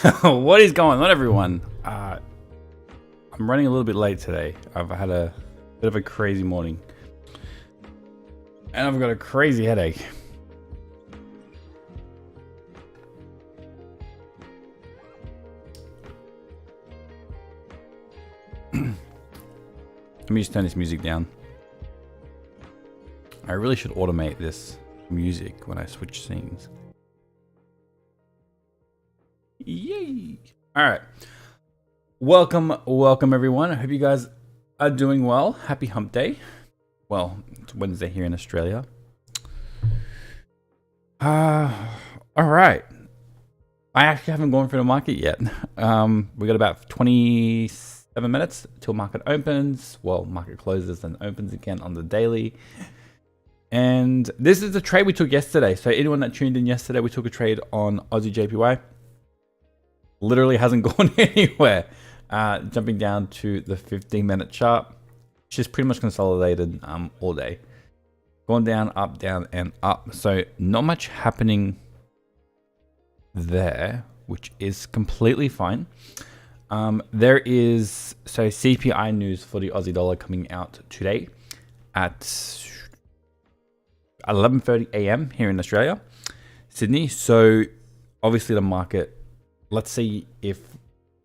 What is going on, everyone? I'm running a little bit late today. I've had a bit of a crazy morning. And I've got a crazy headache. Let me just turn this music down. I really should automate this music when I switch scenes. Yay! Alright. Welcome everyone. I hope you guys are doing well. Happy hump day. Well, it's Wednesday here in Australia. Alright. I actually haven't gone for the market yet. We got about 27 minutes till market opens. Well, market closes and opens again on the daily. And this is the trade we took yesterday. So anyone that tuned in yesterday, we took a trade on Aussie JPY. Literally hasn't gone anywhere. Jumping down to the 15-minute chart, which is pretty much consolidated all day. Gone down, and up. So not much happening there, which is completely fine. There is CPI news for the Aussie dollar coming out today at 11:30 a.m. here in Australia, Sydney. So obviously the market, let's see if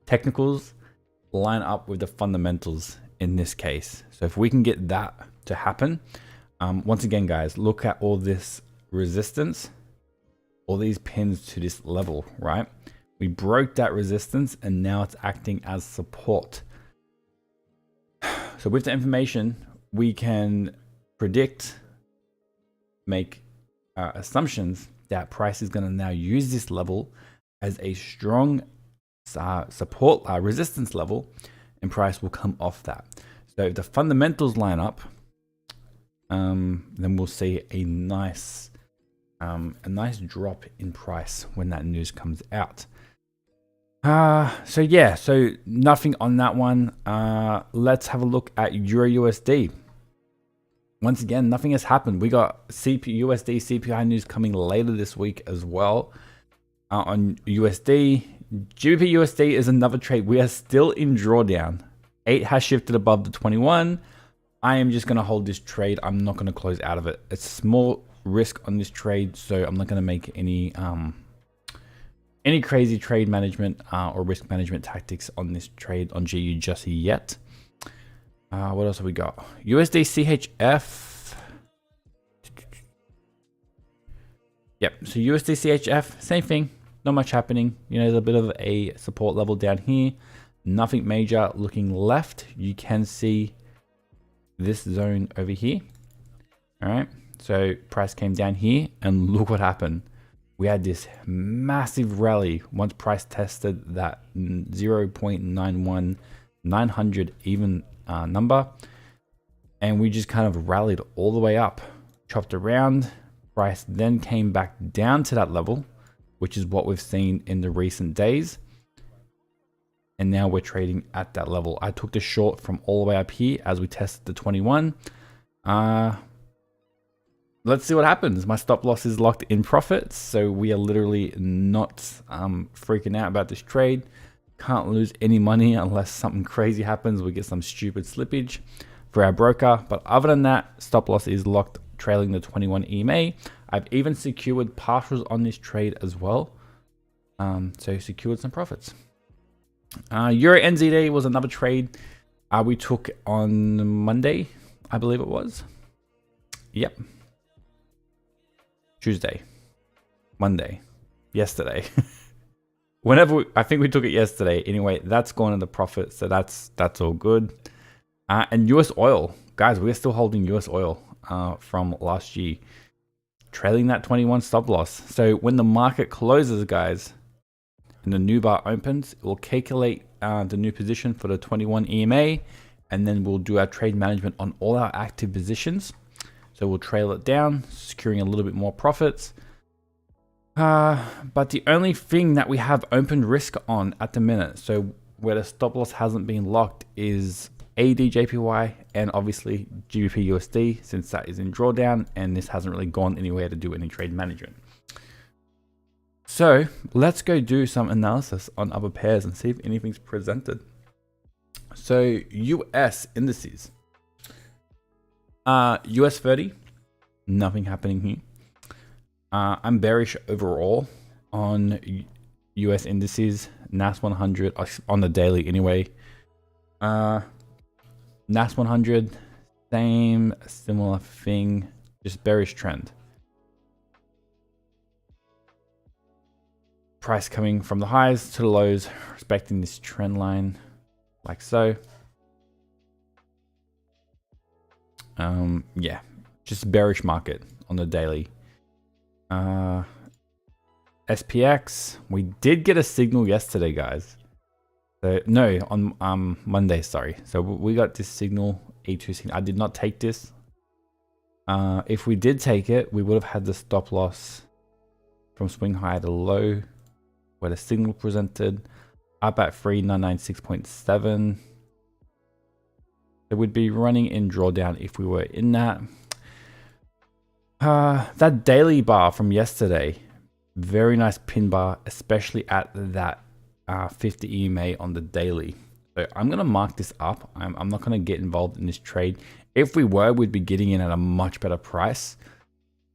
technicals line up with the fundamentals in this case. So if we can get that to happen, once again, guys, look at all this resistance, all these pins to this level, right? We broke that resistance and now it's acting as support. So with the information, we can predict, make assumptions that price is going to now use this level as a strong support resistance level, and price will come off that. So if the fundamentals line up, then we'll see a nice drop in price when that news comes out. So yeah, so nothing on that one. Let's have a look at Euro USD. Once again, nothing has happened. We got USD CPI news coming later this week as well. On USD, GBP USD is another trade. We are still in drawdown. 8 has shifted above the 21. I am just going to hold this trade. I'm not going to close out of it. It's small risk on this trade, so I'm not going to make any crazy trade management or risk management tactics on this trade on GU just yet. What else have we got? USD CHF. Yep, so USD CHF, same thing. Not much happening. You know, there's a bit of a support level down here. Nothing major. Looking left, you can see this zone over here. All right, so price came down here and look what happened. We had this massive rally once price tested that 0.91900 even number, and we just kind of rallied all the way up, chopped around. Price then came back down to that level, which is what we've seen in the recent days, and now we're trading at that level. I took the short from all the way up here as we tested the 21. Let's see what happens. My stop loss is locked in profits, so we are literally not freaking out about this trade. Can't lose any money unless something crazy happens. We get some stupid slippage for our broker, but other than that, stop loss is locked, trailing the 21 EMA. I've even secured partials on this trade as well, so secured some profits. Euro NZD was another trade we took on Monday, I believe it was. Yep. Tuesday, Monday, yesterday. I think we took it yesterday. Anyway, that's gone into profit, so that's all good. And US oil, guys, we're still holding US oil from last year, trailing that 21 stop loss. So when the market closes, guys, and the new bar opens, it will calculate the new position for the 21 EMA, and then we'll do our trade management on all our active positions. So we'll trail it down, securing a little bit more profits. But the only thing that we have open risk on at the minute, so where the stop loss hasn't been locked, is AD JPY and obviously GBP USD, since that is in drawdown and this hasn't really gone anywhere to do any trade management. So let's go do some analysis on other pairs and see if anything's presented. So US indices, US 30, nothing happening here. I'm bearish overall on US indices, NAS 100 on the daily anyway. NAS 100, similar thing, just bearish trend. Price coming from the highs to the lows, respecting this trend line, like so. Yeah, just bearish market on the daily. SPX, we did get a signal yesterday, guys. So no, on Monday, sorry. So we got this signal, E2 signal. I did not take this. If we did take it, we would have had the stop loss from swing high to low, where the signal presented up at 3996.7. It would be running in drawdown if we were in that. That daily bar from yesterday, very nice pin bar, especially at that 50 EMA on the daily. So I'm going to mark this up. I'm not going to get involved in this trade. If we were, we'd be getting in at a much better price.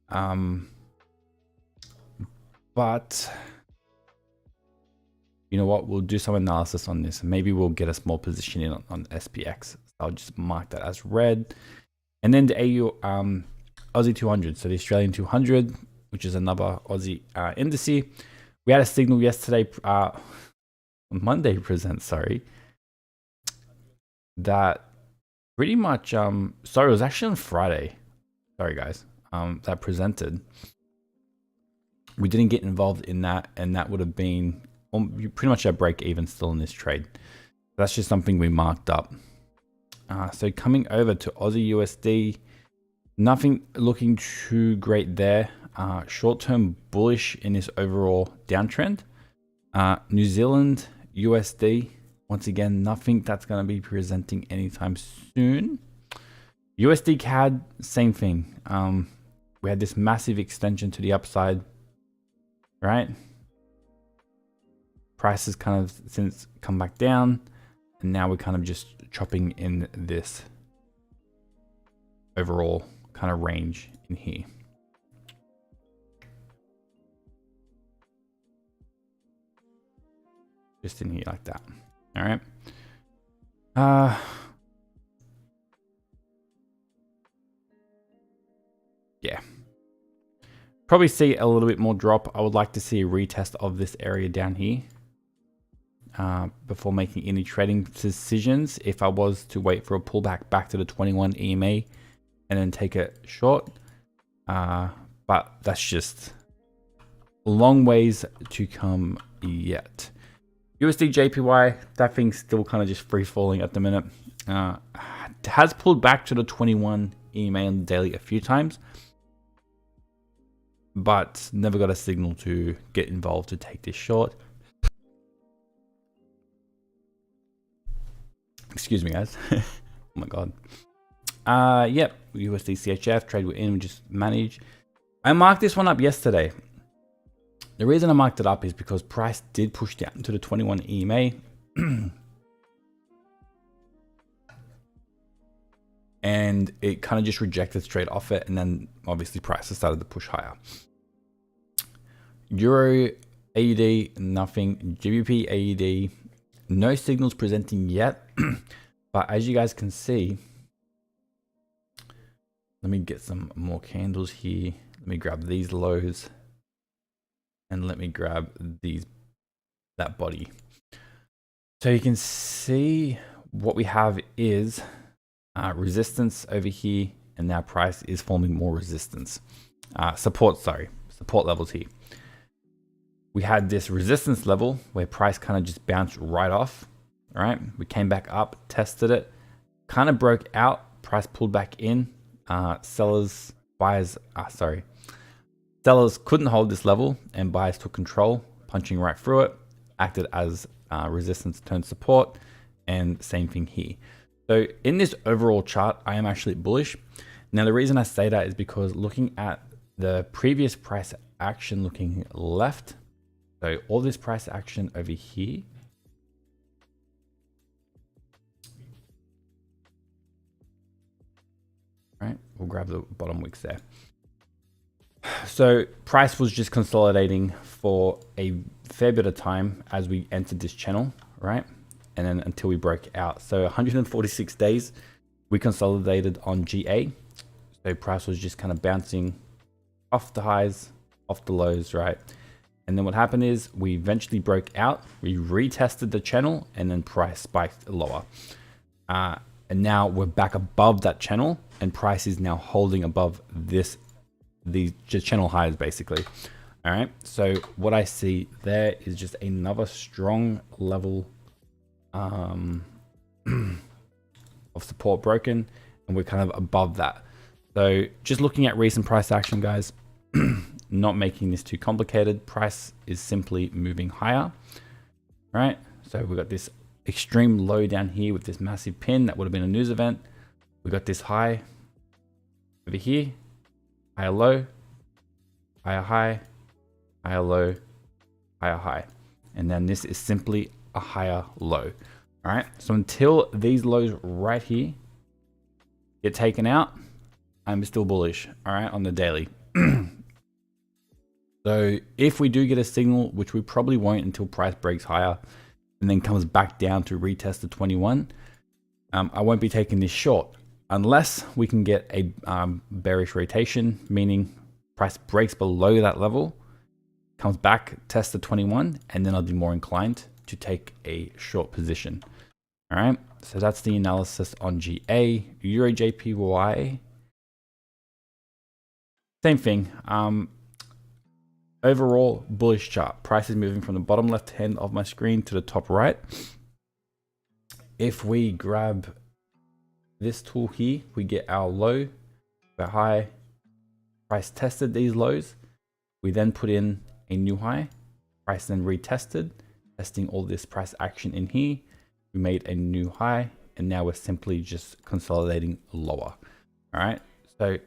But you know what? We'll do some analysis on this. Maybe we'll get a small position in on SPX. So I'll just mark that as red. And then the AU Aussie 200. So the Australian 200, which is another Aussie indice. We had a signal yesterday, Monday that pretty much, sorry, it was actually on Friday. Sorry, guys, that presented. We didn't get involved in that, and that would have been pretty much a break even still in this trade. That's just something we marked up. So coming over to Aussie USD, nothing looking too great there. Short-term bullish in this overall downtrend. New Zealand USD, once again, nothing that's going to be presenting anytime soon. USD CAD, same thing. We had this massive extension to the upside, right? Prices kind of since come back down, and now we're kind of just chopping in this overall kind of range in here. Just in here like that. All right. Yeah. Probably see a little bit more drop. I would like to see a retest of this area down here before making any trading decisions. If I was to wait for a pullback back to the 21 EMA and then take it short. But that's just a long ways to come yet. USD JPY, that thing's still kind of just free falling at the minute. Has pulled back to the 21 EMA on the daily a few times, but never got a signal to get involved to take this short. Excuse me, guys. Oh my god. Yep, USD CHF trade we're in, we just manage. I marked this one up yesterday. The reason I marked it up is because price did push down to the 21 EMA. And it kind of just rejected straight off it. And then obviously prices started to push higher. Euro AUD, nothing. GBP AUD, no signals presenting yet. But as you guys can see, let me get some more candles here. Let me grab these lows. And let me grab that body. So you can see what we have is resistance over here, and now price is forming more resistance. Support levels here. We had this resistance level where price kind of just bounced right off. All right, we came back up, tested it, kind of broke out, price pulled back in. Sellers couldn't hold this level, and buyers took control, punching right through it, acted as resistance turned support, and same thing here. So in this overall chart, I am actually bullish. Now, the reason I say that is because looking at the previous price action looking left, So all this price action over here. Right, we'll grab the bottom wicks there. So price was just consolidating for a fair bit of time as we entered this channel, right? And then until we broke out. So 146 days, we consolidated on GA. So price was just kind of bouncing off the highs, off the lows, right? And then what happened is we eventually broke out, we retested the channel, and then price spiked lower. And now we're back above that channel, and price is now holding above these channel highs basically. All right, so what I see there is just another strong level of support broken, and we're kind of above that. So just looking at recent price action, guys, not making this too complicated. Price is simply moving higher, right? So we've got this extreme low down here with this massive pin that would have been a news event. We got this high over here, higher low, higher high, higher low, higher high. And then this is simply a higher low. All right, so until these lows right here get taken out, I'm still bullish, all right, on the daily. So if we do get a signal, which we probably won't until price breaks higher and then comes back down to retest the 21, I won't be taking this short unless we can get a bearish rotation, meaning price breaks below that level, comes back, tests the 21, and then I'll be more inclined to take a short position. All right, so that's the analysis on GA. Euro JPY, same thing. Overall bullish chart. Price is moving from the bottom left hand of my screen to the top right. If we grab this tool here, we get our low, our high. Price tested these lows. We then put in a new high. Price then retested, testing all this price action in here. We made a new high, and now we're simply just consolidating lower. All right, so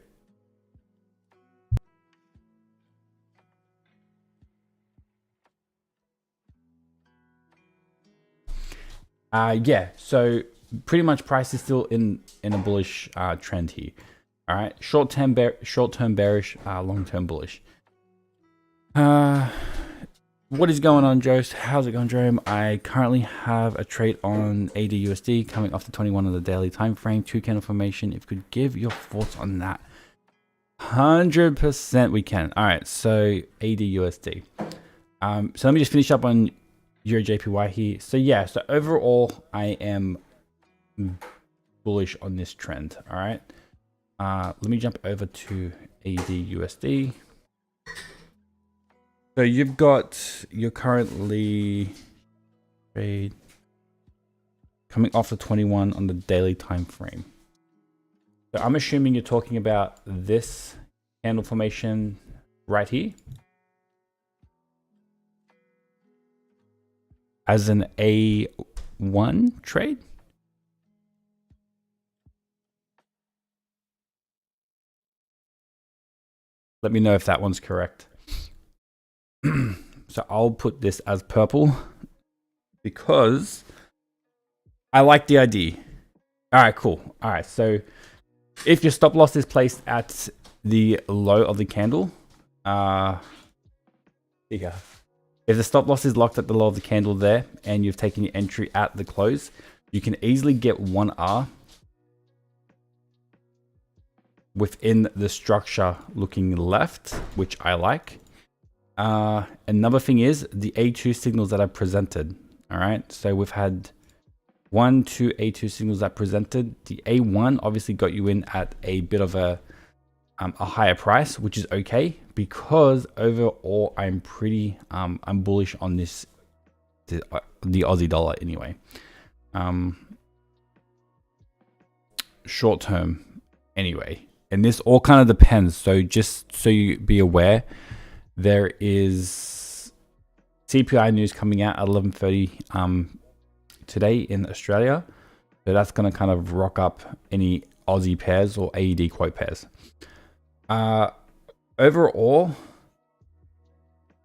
yeah, so pretty much price is still in a bullish trend here. All right, short-term bearish, long-term bullish. What is going on, Joe? How's it going, Jerome? I currently have a trade on ADUSD coming off the 21 on the daily time frame, 2 candle formation. If you could give your thoughts on that. 100% we can. All right, so ADUSD. So let me just finish up on Euro JPY here. So yeah, so overall I am bullish on this trend. All right, let me jump over to ADUSD. So you're currently trade coming off the 21 on the daily time frame. So I'm assuming you're talking about this candle formation right here as an A1 trade. Let me know if that one's correct. So I'll put this as purple because I like the idea. All right, cool. All right, so if your stop loss is placed at the low of the candle, yeah. If the stop loss is locked at the low of the candle there and you've taken your entry at the close, you can easily get 1R within the structure looking left, which I like. Another thing is the A2 signals that I presented. All right, so we've had 1, 2 A2 signals that presented. The A1 obviously got you in at a bit of a higher price, which is okay because overall I'm pretty I'm bullish on this the Aussie dollar anyway. Short term anyway, and this all kind of depends. So just so you be aware, there is CPI news coming out at 11:30 today in Australia. So that's going to kind of rock up any Aussie pairs or AED quote pairs. Overall,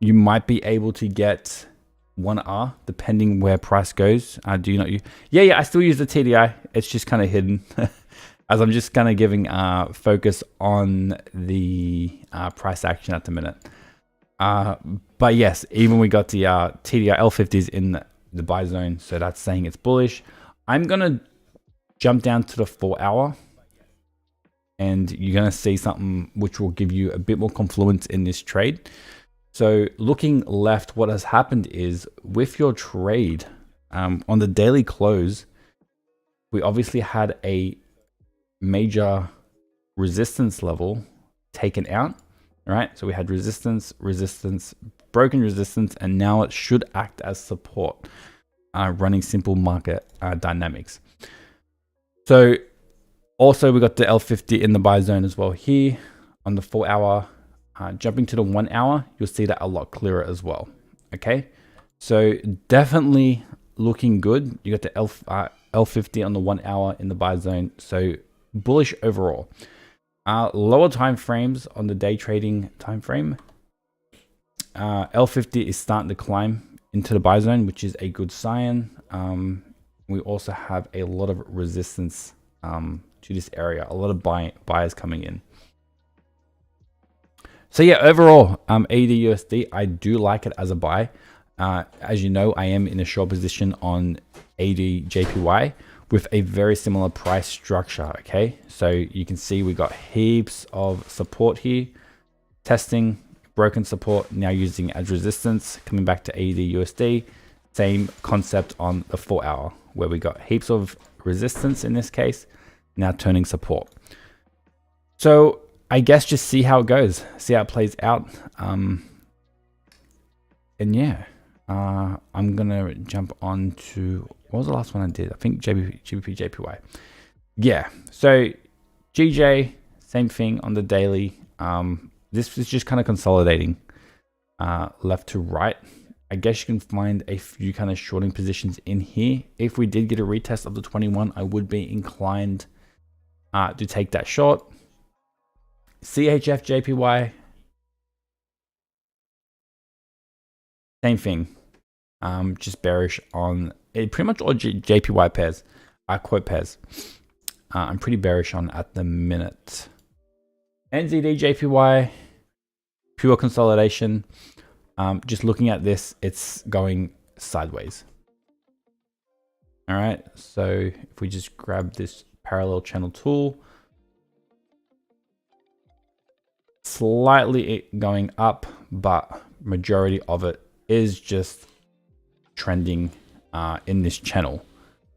you might be able to get 1R depending where price goes. Do you not use? Yeah, I still use the TDI. It's just kind of hidden as I'm just kind of giving focus on the price action at the minute. But yes, even we got the TDI L50s in the buy zone, so that's saying it's bullish. I'm gonna jump down to the 4 hour, and you're gonna see something which will give you a bit more confluence in this trade. So looking left, what has happened is with your trade on the daily close, we obviously had a major resistance level taken out, right? So we had resistance, broken resistance, and now it should act as support, running simple market dynamics. So also we got the L50 in the buy zone as well here on the 4 hour. Jumping to the 1 hour, you'll see that a lot clearer as well. Okay, so definitely looking good. You got the L50 on the 1 hour in the buy zone, so bullish overall. Lower time frames on the day trading time frame, L50 is starting to climb into the buy zone, which is a good sign. We also have a lot of resistance to this area, a lot of buyers coming in. So yeah, overall, AUD/USD, I do like it as a buy. As you know, I am in a short position on AUD/JPY with a very similar price structure. Okay, so you can see we got heaps of support here, testing, broken support, now using as resistance, coming back to AUD/USD. Same concept on the 4 hour, where we got heaps of resistance in this case, now turning support. So I guess just see how it goes, see how it plays out. And yeah, I'm gonna jump on to, what was the last one I did? I think GBP/JPY. Yeah, so GJ, same thing on the daily. This is just kind of consolidating left to right. I guess you can find a few kind of shorting positions in here. If we did get a retest of the 21, I would be inclined to take that short. CHF/JPY, same thing. Just bearish on pretty much all JPY pairs, quote pairs. I'm pretty bearish on at the minute. NZD/JPY, pure consolidation. Just looking at this, it's going sideways. All right, so if we just grab this parallel channel tool, slightly going up, but majority of it is just trending in this channel.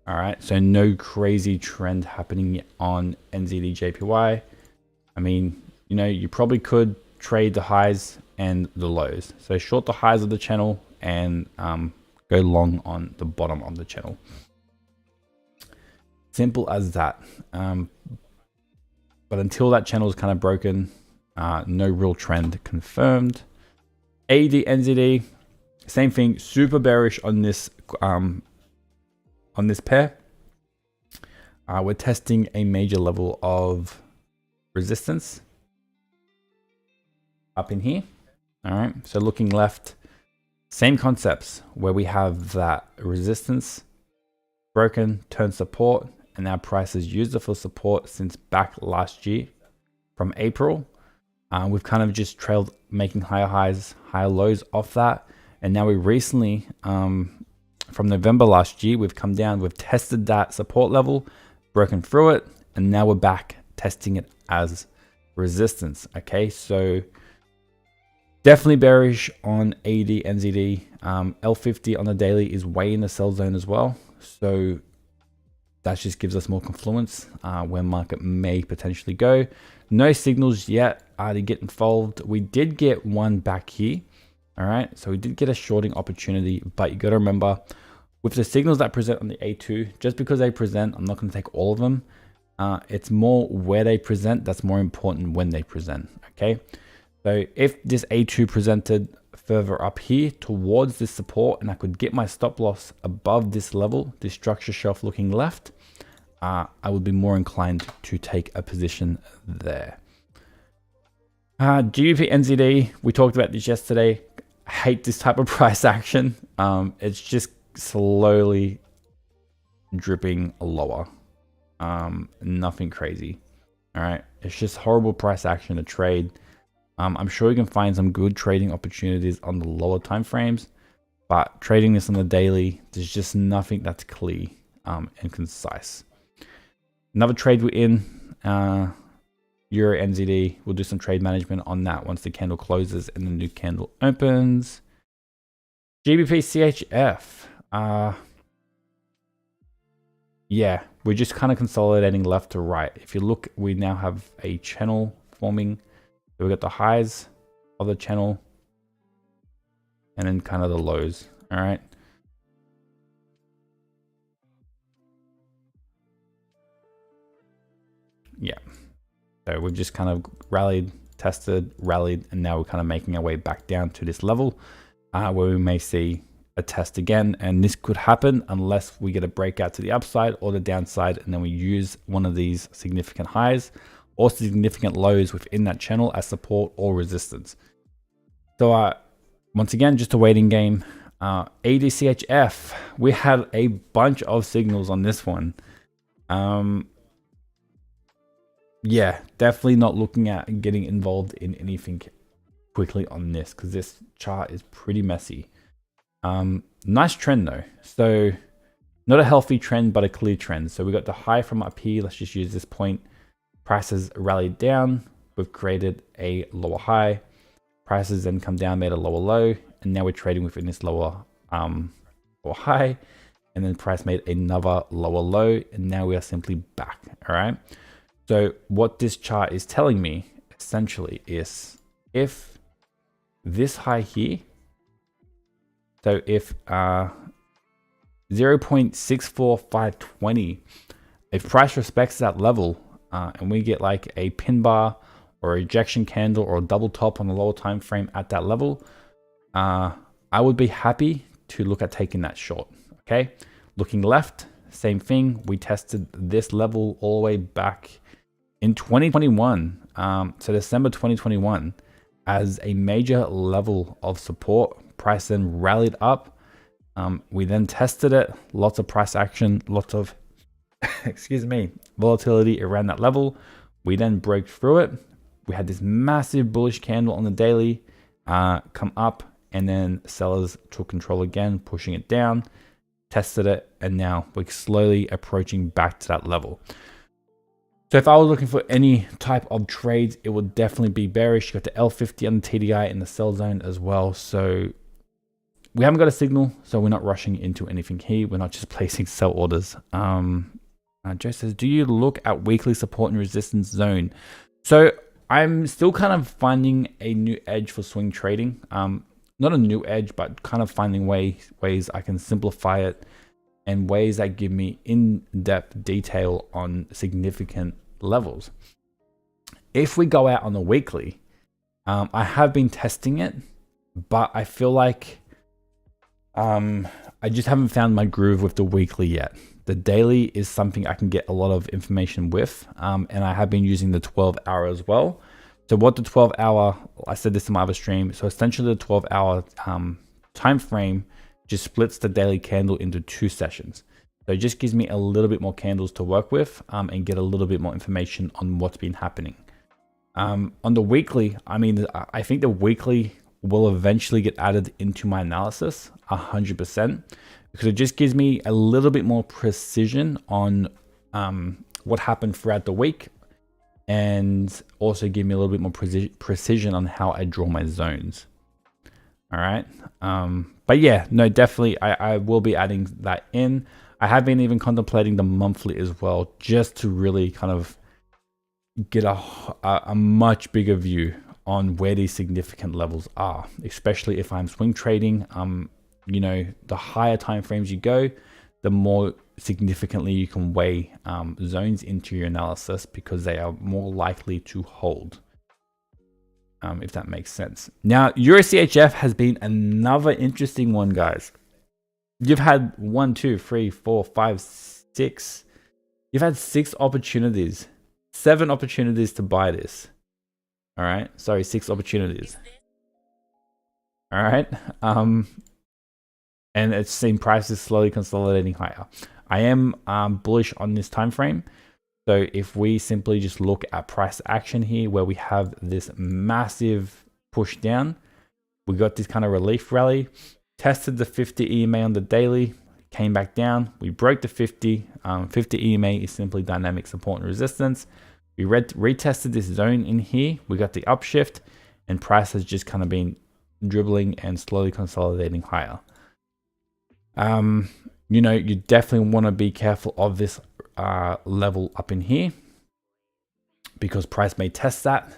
All right, so no crazy trend happening on NZD/JPY. I mean, you know, you probably could trade the highs and the lows. So short the highs of the channel and go long on the bottom of the channel. Simple as that. But until that channel is kind of broken, no real trend confirmed. AUD/NZD, same thing, super bearish on this pair. We're testing a major level of resistance up in here. All right, so looking left, same concepts where we have that resistance broken, turn support, and now price has used it for support since back last year from April. We've kind of just trailed, making higher highs, higher lows off that. And now we recently, from November last year, we've come down, we've tested that support level, broken through it, and now we're back testing it as resistance. Okay, so definitely bearish on AUD/NZD. L50 on the daily is way in the sell zone as well. So that just gives us more confluence where market may potentially go. No signals yet to get involved. We did get one back here. All right, so we did get a shorting opportunity, but you got to remember with the signals that present on the A2, just because they present, I'm not going to take all of them. It's more where they present that's more important when they present. Okay, so if this A2 presented further up here towards this support and I could get my stop loss above this level, this structure shelf looking left, I would be more inclined to take a position there. GBP/NZD, we talked about this yesterday. I hate this type of price action. It's just slowly dripping lower. Nothing crazy. All right, it's just horrible price action to trade. I'm sure you can find some good trading opportunities on the lower time frames, but trading this on the daily, there's just nothing that's clear and concise. Another trade we're in, Euro NZD. We'll do some trade management on that once the candle closes and the new candle opens. GBP CHF. Yeah, we're just kind of consolidating left to right. If you look, we now have a channel forming. So we got the highs of the channel and then kind of the lows. All right. Yeah. So we've just kind of rallied, tested, rallied, and now we're kind of making our way back down to this level where we may see a test again. And this could happen unless we get a breakout to the upside or the downside, and then we use one of these significant highs or significant lows within that channel as support or resistance. So once again, just a waiting game. ADCHF, we had a bunch of signals on this one. Yeah, definitely not looking at getting involved in anything quickly on this because this chart is pretty messy. Nice trend though. So not a healthy trend, but a clear trend. So we got the high from up here. Let's just use this point. Prices rallied down. We've created a lower high. Prices then come down, made a lower low, and now we're trading within this lower high. And then price made another lower low, and now we are simply back. All right. So what this chart is telling me essentially is if this high here, so if 0.64520, if price respects that level and we get like a pin bar or ejection candle or a double top on the lower time frame at that level, I would be happy to look at taking that short. Okay, looking left, same thing. We tested this level all the way back in 2021, so December 2021, as a major level of support. Price then rallied up. We then tested it, lots of price action, lots of excuse me, volatility around that level. We then broke through it. We had this massive bullish candle on the daily come up, and then sellers took control again, pushing it down, tested it, and now we're slowly approaching back to that level. So if I was looking for any type of trades, it would definitely be bearish. You got the L50 on the TDI in the sell zone as well. So we haven't got a signal, so we're not rushing into anything here. We're not just placing sell orders. Joe says, do you look at weekly support and resistance zone? So I'm still kind of finding a new edge for swing trading. Not a new edge, but kind of finding ways I can simplify it and ways that give me in-depth detail on significant levels. If we go out on the weekly, I have been testing it, but I feel like I just haven't found my groove with the weekly yet. The daily is something I can get a lot of information with, and I have been using the 12-hour as well. So what the 12-hour, I said this in my other stream, so essentially the 12-hour time frame just splits the daily candle into 2 sessions. So it just gives me a little bit more candles to work with and get a little bit more information on what's been happening. On the weekly, I mean, I think the weekly will eventually get added into my analysis 100%, because it just gives me a little bit more precision on what happened throughout the week, and also give me a little bit more precision on how I draw my zones. All right. But yeah, no, definitely I will be adding that in. I have been even contemplating the monthly as well, just to really kind of get a much bigger view on where these significant levels are, especially if I'm swing trading. You know, the higher time frames you go, the more significantly you can weigh zones into your analysis, because they are more likely to hold. If that makes sense. Now, EuroCHF has been another interesting one, guys. You've had 1, 2, 3, 4, 5, 6. You've had 6 opportunities, 7 opportunities to buy this. All right. Sorry, 6 opportunities. All right. And it's seen prices slowly consolidating higher. I am bullish on this time frame. So if we simply just look at price action here, where we have this massive push down, we got this kind of relief rally, tested the 50 EMA on the daily, came back down, we broke the 50. 50 EMA is simply dynamic support and resistance. We retested this zone in here, we got the upshift, and price has just kind of been dribbling and slowly consolidating higher. You know, you definitely want to be careful of this level up in here, because price may test that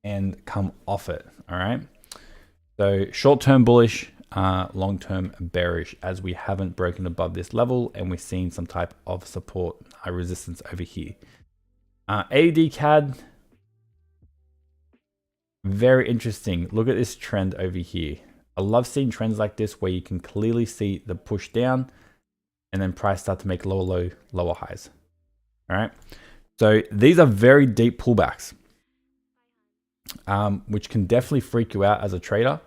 and come off it. All right. So short-term bullish, long-term bearish, as we haven't broken above this level and we're seeing some type of support resistance over here. AUD CAD, very interesting. Look at this trend over here. I love seeing trends like this where you can clearly see the push down and then price start to make lower low, lower highs. All right. So these are very deep pullbacks, which can definitely freak you out as a trader,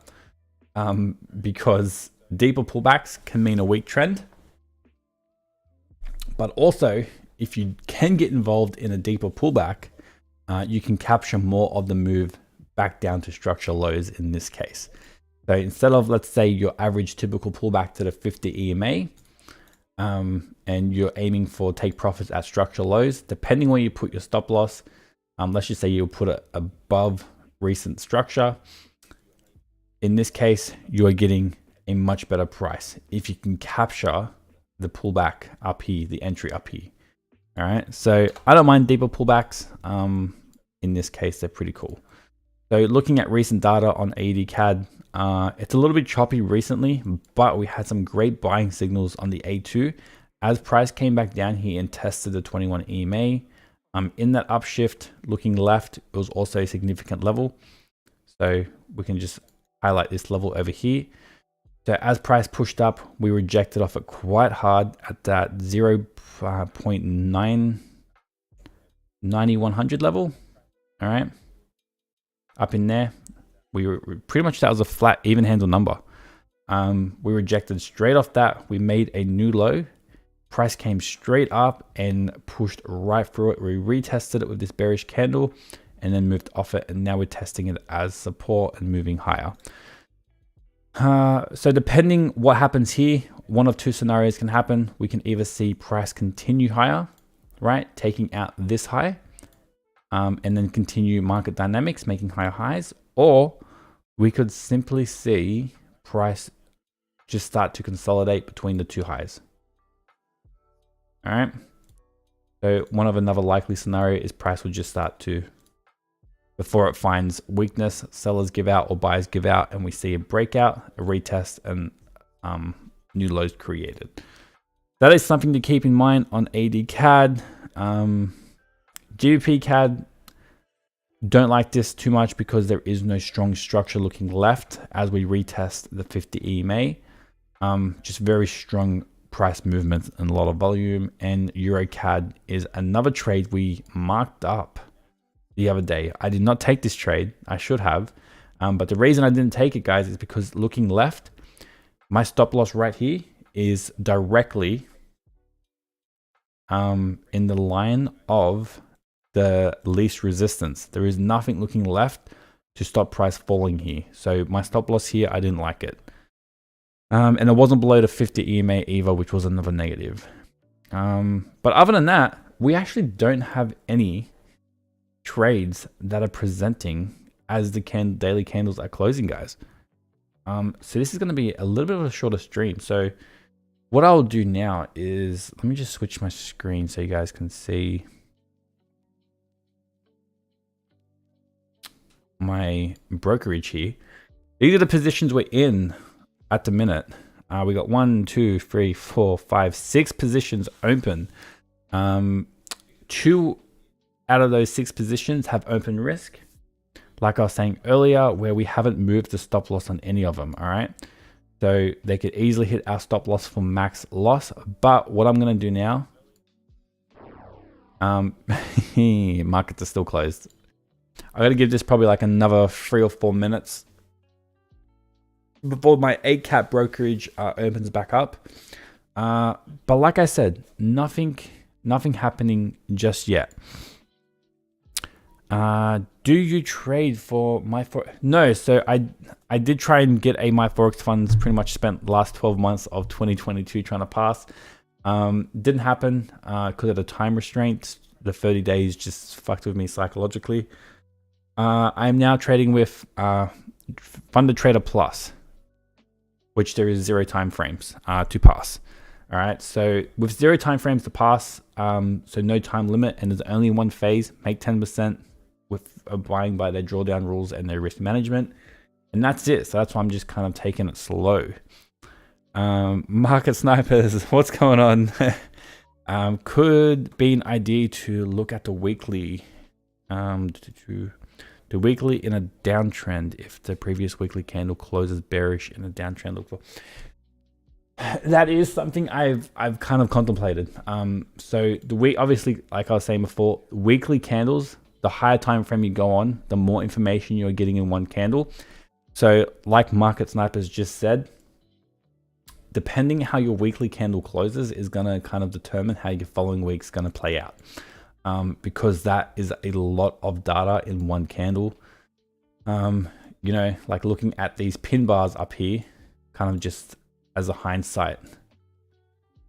because deeper pullbacks can mean a weak trend. But also, if you can get involved in a deeper pullback, you can capture more of the move back down to structural lows in this case. So instead of, let's say, your average typical pullback to the 50 EMA, and you're aiming for take profits at structural lows, depending where you put your stop loss, let's just say you'll put it above recent structure. In this case, you are getting a much better price if you can capture the pullback up here, the entry up here. All right, so I don't mind deeper pullbacks. In this case, they're pretty cool. So looking at recent data on AUD CAD, it's a little bit choppy recently, but we had some great buying signals on the A2 as price came back down here and tested the 21 EMA. In that upshift, looking left, it was also a significant level. So we can just highlight this level over here. So as price pushed up, we rejected off it quite hard at that 0.9100 level. All right, up in there. We were pretty much, that was a flat, even handle number. We rejected straight off that. We made a new low. Price came straight up and pushed right through it. We retested it with this bearish candle and then moved off it. And now we're testing it as support and moving higher. So depending what happens here, one of two scenarios can happen. We can either see price continue higher, right? Taking out this high, and then continue market dynamics, making higher highs. Or we could simply see price just start to consolidate between the two highs. All right. So one of another likely scenario is price will just start to, before it finds weakness, sellers give out or buyers give out, and we see a breakout, a retest, and new lows created. That is something to keep in mind on AUD CAD. GBP CAD, don't like this too much because there is no strong structure looking left as we retest the 50 EMA. Just very strong price movements and a lot of volume. And Euro CAD is another trade we marked up the other day. I did not take this trade. I should have. But the reason I didn't take it, guys, is because looking left, my stop loss right here is directly in the line of the least resistance. There is nothing looking left to stop price falling here. So my stop loss here, I didn't like it. And it wasn't below the 50 EMA either, which was another negative. But other than that, we actually don't have any trades that are presenting as the daily candles are closing, guys. So this is going to be a little bit of a shorter stream. So what I'll do now is, let me just switch my screen so you guys can see my brokerage here. These are the positions we're in at the minute. We got 1, 2, 3, 4, 5, 6 positions open. 2 out of those 6 positions have open risk, like I was saying earlier, where we haven't moved the stop loss on any of them. All right, so they could easily hit our stop loss for max loss. But what I'm going to do now, markets are still closed. I got to give this probably like another 3 or 4 minutes before my 8-cap brokerage opens back up. But like I said, nothing happening just yet. Do you trade for my Forex? No, so I did try and get my Forex funds. Pretty much spent the last 12 months of 2022 trying to pass. Didn't happen because of the time restraint. The 30 days just fucked with me psychologically. I'm now trading with Funded Trader Plus, which there is 0 time frames to pass. All right, so with 0 time frames to pass, so no time limit, and there's only one phase, make 10% with abiding by their drawdown rules and their risk management, and that's it. So that's why I'm just kind of taking it slow. Market snipers, what's going on? Could be an idea to look at the weekly, the weekly in a downtrend if the previous weekly candle closes bearish in a downtrend. Look for. That is something I've kind of contemplated. So the week, obviously, like I was saying before, weekly candles, the higher time frame you go on, the more information you're getting in one candle. So like Market Snipers just said, depending how your weekly candle closes is going to kind of determine how your following week's going to play out. Because that is a lot of data in one candle. You know, like looking at these pin bars up here, kind of just as a hindsight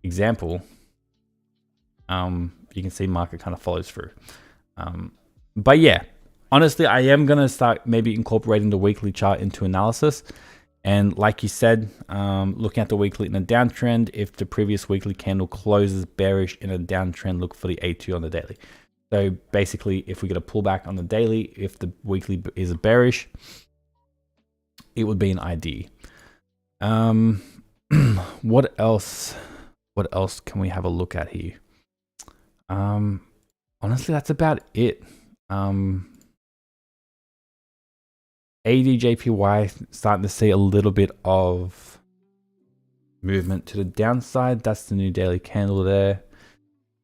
example, you can see market kind of follows through. But yeah, honestly, I am going to start maybe incorporating the weekly chart into analysis. And like you said, looking at the weekly in a downtrend, if the previous weekly candle closes bearish in a downtrend, look for the A2 on the daily. So basically, if we get a pullback on the daily, if the weekly is bearish, it would be an ID. What else can we have a look at here? Honestly, that's about it. ADJPY starting to see a little bit of movement to the downside. That's the new daily candle there.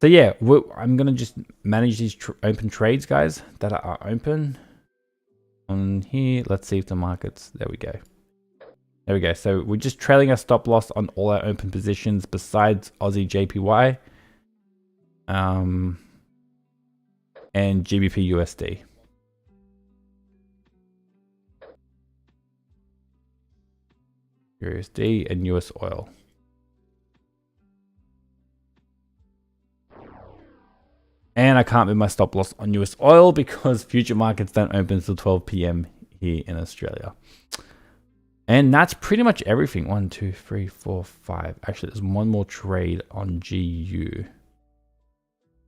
So yeah, I'm gonna just manage these open trades, guys, that are open on here. Let's see if the markets, there we go. There we go. So we're just trailing our stop loss on all our open positions besides Aussie JPY and GBP USD. USD and US oil. And I can't move my stop loss on US oil because future markets don't open until 12 p.m. here in Australia. And that's pretty much everything. 1, 2, 3, 4, 5. Actually, there's one more trade on GU.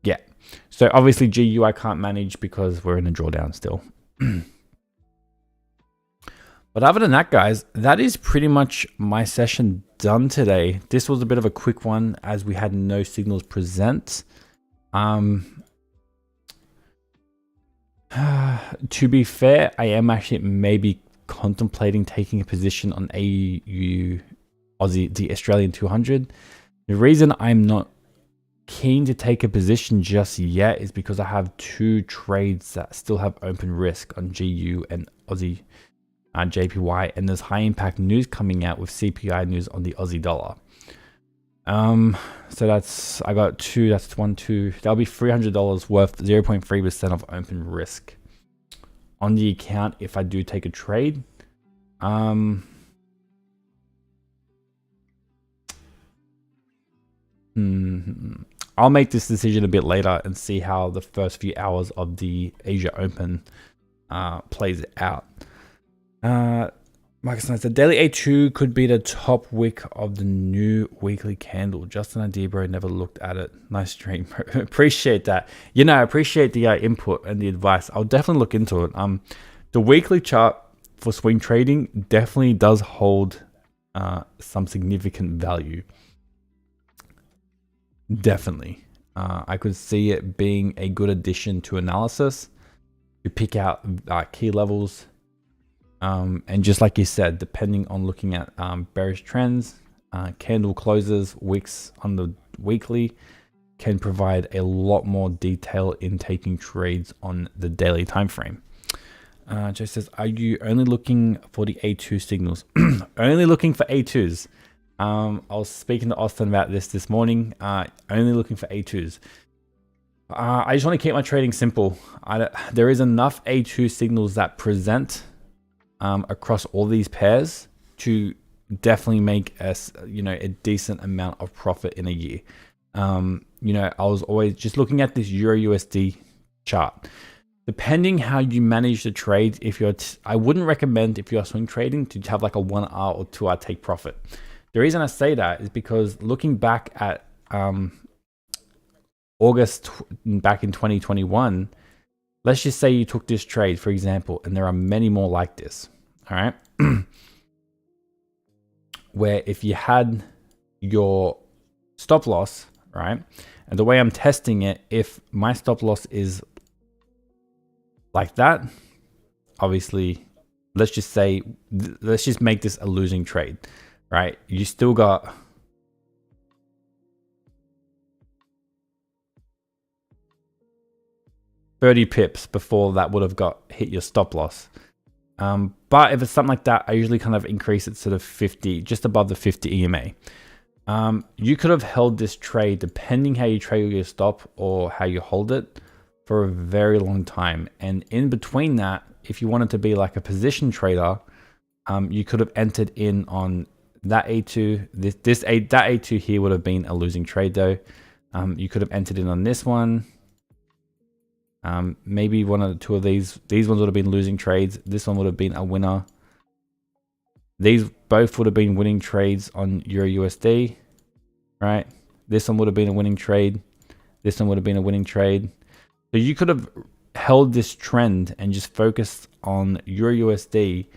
Yeah. So obviously GU I can't manage because we're in a drawdown still. But other than that, guys, that is pretty much my session done today. This was a bit of a quick one as we had no signals present. To be fair, I am actually maybe contemplating taking a position on AU Aussie, the Australian 200. The reason I'm not keen to take a position just yet is because I have 2 trades that still have open risk on GU and Aussie JPY, and there's high impact news coming out with CPI news on the Aussie dollar. So that's, I got 2, that's 1, 2, that'll be $300 worth 0.3% of open risk on the account if I do take a trade. I'll make this decision a bit later and see how the first few hours of the Asia Open plays out. Marcus Knight said, daily A2 could be the top wick of the new weekly candle. Just an idea, bro. Never looked at it. Nice stream, bro. Appreciate that. You know, I appreciate the input and the advice. I'll definitely look into it. The weekly chart for swing trading definitely does hold some significant value. Definitely. I could see it being a good addition to analysis to pick out key levels. And just like you said, depending on looking at bearish trends, candle closes, wicks on the weekly can provide a lot more detail in taking trades on the daily time frame. Joe says, are you only looking for the A2 signals? Only looking for A2s. I was speaking to Austin about this morning. Only looking for A2s. I just want to keep my trading simple. There is enough A2 signals that present across all these pairs to definitely make us, a decent amount of profit in a year. I was always just looking at this Euro USD chart. Depending how you manage the trade, I wouldn't recommend if you're swing trading to have like a 1R or 2R take profit. The reason I say that is because looking back at August back in 2021, let's just say you took this trade, for example, and there are many more like this, all right? Where if you had your stop loss, right? And the way I'm testing it, if my stop loss is like that, obviously, let's just make this a losing trade, right? You still got $30 pips before that would have hit your stop loss. But if it's something like that, I usually kind of increase it sort of 50, just above the 50 EMA. You could have held this trade, depending how you trade your stop or how you hold it, for a very long time. And in between that, if you wanted to be like a position trader, you could have entered in on that A2. That A2 here would have been a losing trade though. You could have entered in on this one. Maybe one of the two of these ones would have been losing trades. This one would have been a winner. These both would have been winning trades on Euro USD, right? This one would have been a winning trade. This one would have been a winning trade. So you could have held this trend and just focused on Euro USD.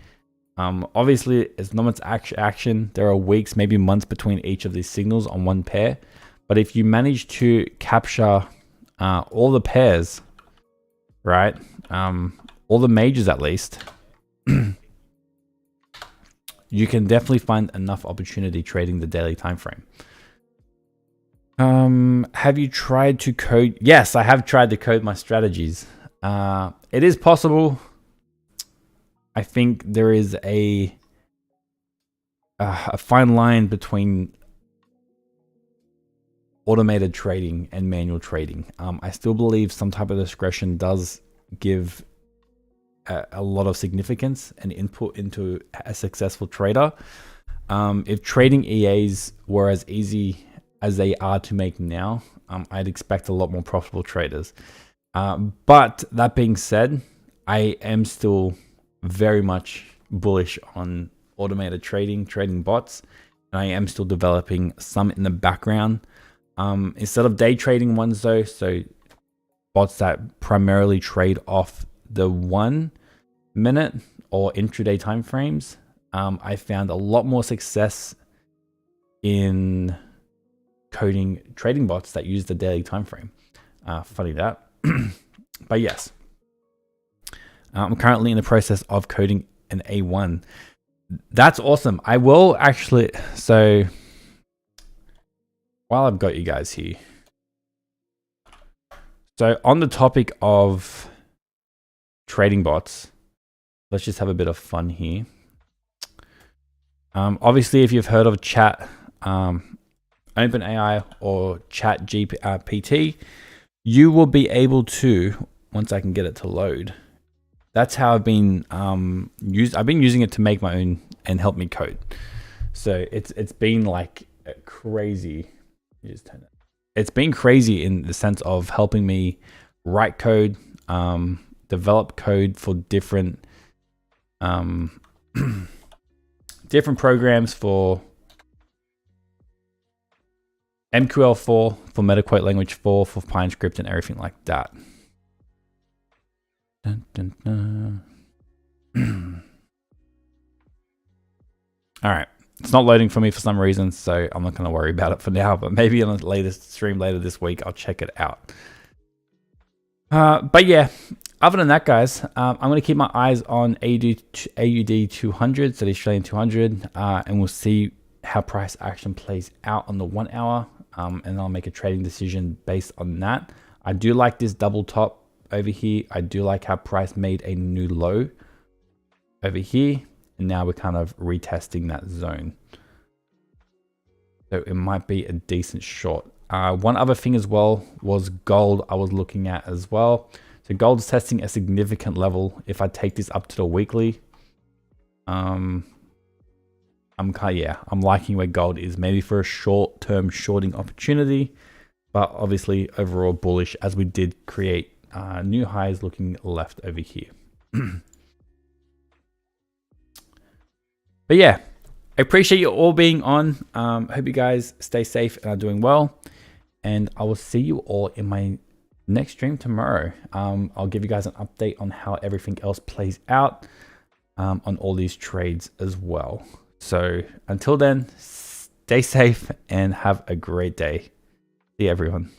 Obviously, it's not much action. There are weeks, maybe months between each of these signals on one pair. But if you manage to capture all the pairs, right? All the majors at least, you can definitely find enough opportunity trading the daily time frame. Have you tried to code? Yes, I have tried to code my strategies. It is possible. I think there is a fine line between automated trading and manual trading. I still believe some type of discretion does give a lot of significance and input into a successful trader. If trading EAs were as easy as they are to make now, I'd expect a lot more profitable traders. But that being said, I am still very much bullish on automated trading bots, and I am still developing some in the background. Instead of day trading ones though, so bots that primarily trade off the 1 minute or intraday time frames, I found a lot more success in coding trading bots that use the daily time frame. Funny that. But yes, I'm currently in the process of coding an A1. That's awesome. I will actually, so while I've got you guys here, so on the topic of trading bots, let's just have a bit of fun here. Obviously, if you've heard of Chat OpenAI or Chat GPT, you will be able to, once I can get it to load, that's how I've been I've been using it to make my own and help me code. So it's been like crazy. Just turn it. It's been crazy in the sense of helping me write code, develop code for different different programs, for MQL4, for MetaQuote Language 4, for PineScript and everything like that. Dun, dun, dun. All right. It's not loading for me for some reason, so I'm not going to worry about it for now, but maybe on the latest stream later this week, I'll check it out. But yeah, other than that, guys, I'm going to keep my eyes on AUD 200, so the Australian 200, and we'll see how price action plays out on the 1 hour, and I'll make a trading decision based on that. I do like this double top over here. I do like how price made a new low over here, and now we're kind of retesting that zone. So it might be a decent short. One other thing as well was gold I was looking at as well. So gold is testing a significant level. If I take this up to the weekly, I'm liking where gold is, maybe for a short-term shorting opportunity, but obviously overall bullish as we did create new highs looking left over here. But yeah, I appreciate you all being on. Hope you guys stay safe and are doing well. And I will see you all in my next stream tomorrow. I'll give you guys an update on how everything else plays out on all these trades as well. So until then, stay safe and have a great day. See everyone.